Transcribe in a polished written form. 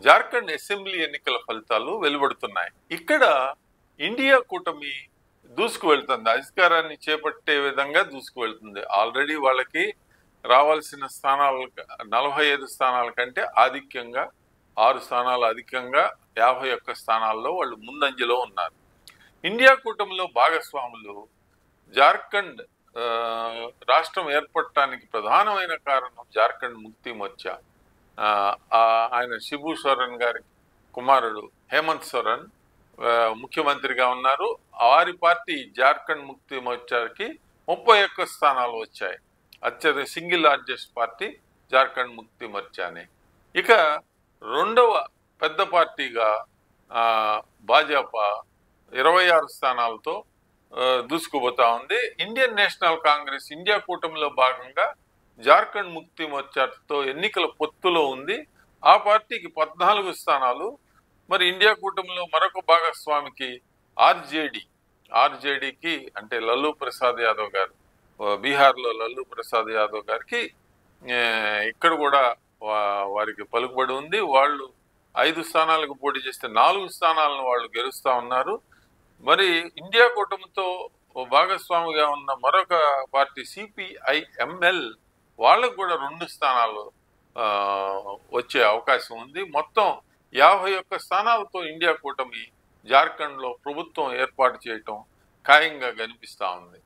Jharkhand assembly ఎన్నికల ఫలితాలు వెలువడుతున్నాయి. ఇక్కడ ఇండియా కూటమి దూసుకు వెళ్తుంది, అధికారాన్ని చేపట్టే విధంగా దూసుకు వెళ్తుంది. ఆల్రెడీ వాళ్ళకి రావాల్సిన స్థానాలు 45 స్థానాల కంటే ఆధిక్యంగా 6 స్థానాలు అధికంగా 51 స్థానాల్లో వాళ్ళు ముందంజలో ఉన్నారు. ఇండియా కూటమిలో భాగస్వాములు జార్ఖండ్ రాష్ట్రం ఏర్పడటానికి ప్రధానమైన కారణం జార్ఖండ్ ముక్తి మోర్చా. ఆయన శిబు సోరెన్ గారి కుమారుడు హేమంత్ సోరెన్ ముఖ్యమంత్రిగా ఉన్నారు. వారి పార్టీ జార్ఖండ్ ముక్తి మోర్చాకి 31 స్థానాలు వచ్చాయి. అత్యధిక సింగిల్ లార్జెస్ట్ పార్టీ జార్ఖండ్ ముక్తి మోర్చానే. ఇక రెండవ పెద్ద పార్టీగా భాజపా 26 స్థానాలతో దూసుకుపోతా ఉంది. ఇండియన్ నేషనల్ కాంగ్రెస్ ఇండియా కూటమిలో భాగంగా జార్ఖండ్ ముక్తి మోర్చాతో ఎన్నికల పొత్తులో ఉంది. ఆ పార్టీకి 14 స్థానాలు. మరి ఇండియా కూటమిలో మరొక భాగస్వామికి ఆర్జేడీకి అంటే లల్లూ ప్రసాద్ యాదవ్ గారు, బీహార్లో లల్లూ ప్రసాద్ యాదవ్ గారికి ఇక్కడ కూడా వారికి పలుకుబడి ఉంది. వాళ్ళు 5 స్థానాలకు పోటీ చేస్తే 4 స్థానాలను వాళ్ళు గెలుస్తూ ఉన్నారు. మరి ఇండియా కూటమితో భాగస్వామిగా ఉన్న మరొక పార్టీ సిపిఐఎంఎల్ వాళ్ళకు కూడా 2 స్థానాలు వచ్చే అవకాశం ఉంది. మొత్తం 51 స్థానాలతో ఇండియా కూటమి జార్ఖండ్లో ప్రభుత్వం ఏర్పాటు చేయటం ఖాయంగా కనిపిస్తూ ఉంది.